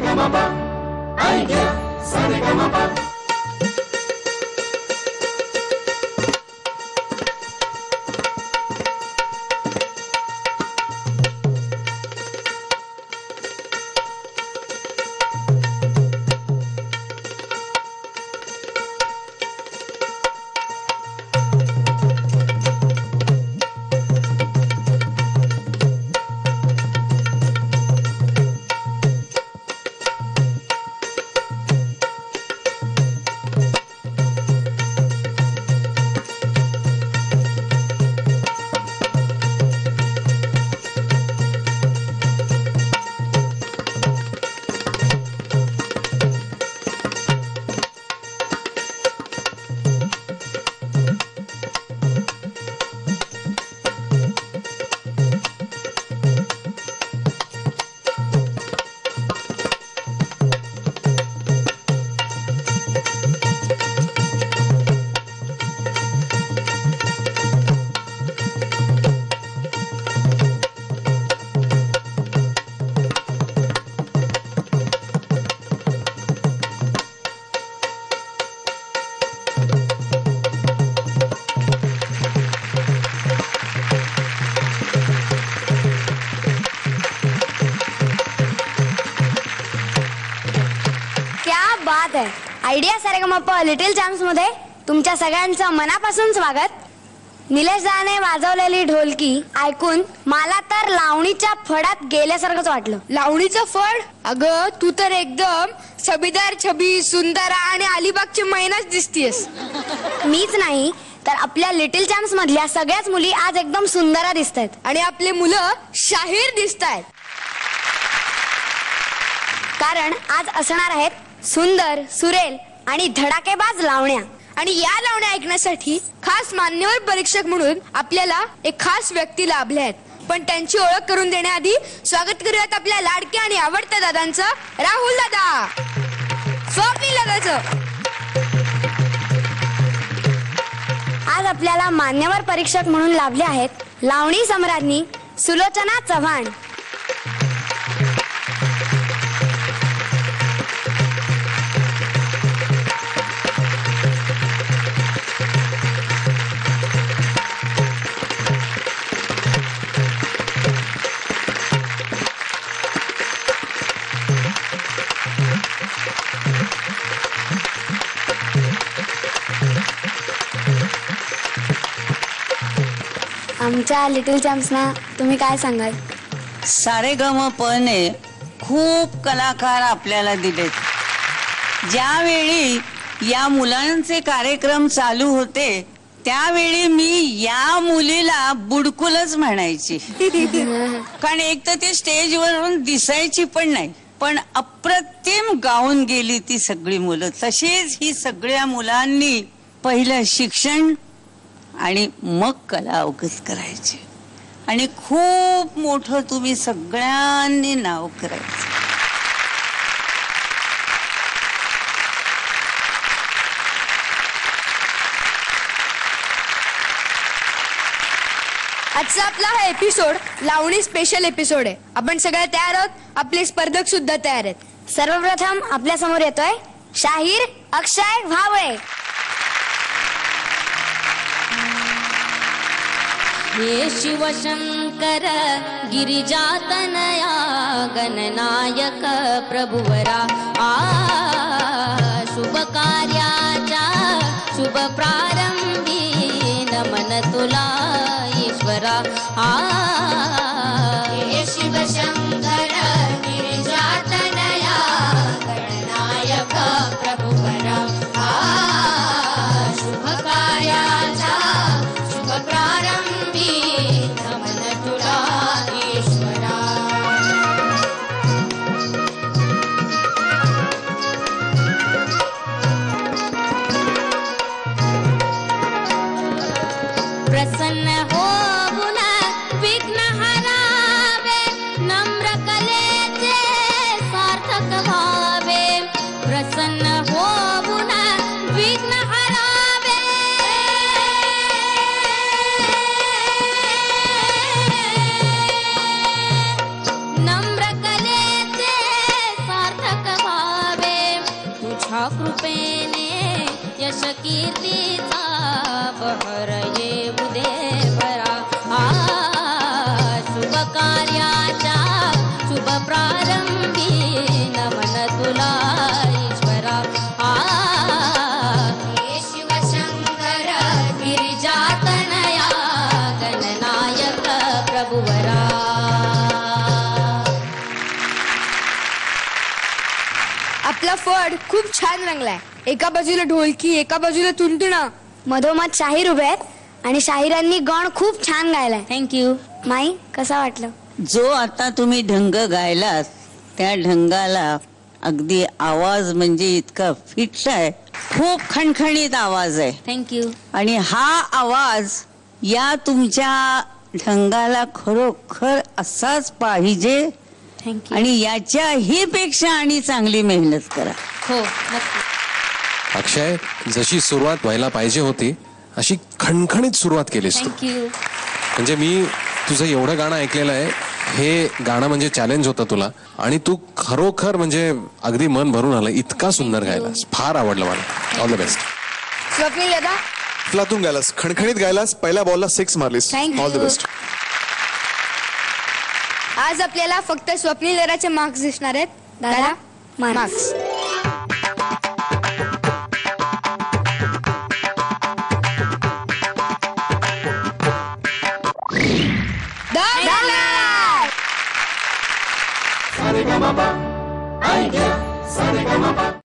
Saregama idea Saregama. Idea Saregamapa little champs मध्ये तुमच्या सगळ्यांचं मनापासून स्वागत. निलेश दाने वाजवलेली ढोलकी ऐकून मला तर लावणीच्या फडात गेल्यासारखंच वाटलं. लावणीचं फड? अगं तू तर एकदम छबीदार छबी सुंदरा आणि अलिबागची मैनाच दिसतीयस. मीच नाही तर आपल्या लिटिल चॅम्प्स मधल्या सगळ्याच मुली आज एकदम सुंदरा दिसतायत आणि आपले मुलं शाहीर दिसतायत. कारण आज असणार आहेत सुंदर सुरेल आणि धडाकेबाज लावण्या. आणि या लावण्या ऐकण्यासाठी खास मान्यवर परीक्षक म्हणून आपल्याला एक खास व्यक्ती लाभले आहेत. पण त्यांची ओळख करून देण्याआधी स्वागत करूयात आपल्या लाडक्या आणि आवडत्या दादांचं, राहुल दादा. स्वप्नील दादाचं. आज आपल्याला मान्यवर परीक्षक म्हणून लाभले आहेत लावणी सम्राज्ञी सुलोचना चव्हाण. आमच्या लिटिल चॅम्प्सना तुम्ही काय सांगाल? सारेगमपने खूप कलाकार आपल्याला दिलेत. ज्यावेळी या मुलांचे कार्यक्रम चालू होते त्यावेळी मी या मुलीला बुडकुलच म्हणायची. कारण एक तर ती स्टेजवरून दिसायची पण नाही, पण अप्रतिम गाऊन गेली ती सगळी मुलं. तशीच ही सगळ्या मुलांनी पहिलं शिक्षण आणि मग कला अवगत करायची आणि खूप मोठं तुम्ही सगळ्यांनी नाव करायचं. आजचा आपला हा एपिसोड लावणी स्पेशल एपिसोड आहे. आपण सगळे तयार आहोत, आपले स्पर्धक सुद्धा तयार आहेत. सर्वप्रथम आपल्या समोर येतोय शाहीर अक्षय भावळे. हे शिवशंकर गिरिजातनया गणनायक प्रभुवरा शुभ कार्याच्या शुभ प्रारंभी नमन तुला ईश्वरा. हे शिवशंकर गिरिजातनया गणनायक प्रभुवरा शुभ कार्याच्या शुभ प्रारंभी नमन तुला ईश्वरा. यश कीर्तीचा बहर येऊ दे भरा. शुभ कार्याच्या शुभ प्रारंभी नमन तुला ईश्वरा. हे शिवशंकर गिरिजातनया गणनायक प्रभुवरा. आपला फड खूप छान रंगलाय. एका बाजूला ढोलकी, एका बाजूला तुणतुणा. मधोमध शाहीर उभे आहेत आणि शाहिरांनी गण खूप छान गायलाय. थँक्यू. माई कसा वाटलं? जो आता तुम्ही ढंग गायलात त्या ढंगाला अगदी आवाज म्हणजे इतका फिट आहे. खूप खणखणीत आवाज आहे. थँक्यू. आणि हा आवाज या तुमच्या ढंगाला खरोखर असाच पाहिजे. थँक्यू. आणि याच्याही पेक्षा आणि चांगली मेहनत करा. हो नक्की. अक्षय, जशी सुरुवात व्हायला पाहिजे होती अशी खणखणीत सुरुवात केलीस तू. थँक्यू. म्हणजे मी तुझं एवढं गाणं ऐकलेलं आहे. हे गाणं म्हणजे चॅलेंज होतं तुला आणि तू खरोखर म्हणजे अगदी मन भरून आलं. इतका सुंदर गायलास. फार आवडलं मला. All the best. स्वप्नील दादा अफलातून गायलास, खणखणीत गायलास, पहिल्या बॉलला 6 मारलीस. Thank all the you. Best. आज आपल्याला फक्त स्वप्नील दादाचे मार्क्स दिसणार आहेत. दादा, मार्क्स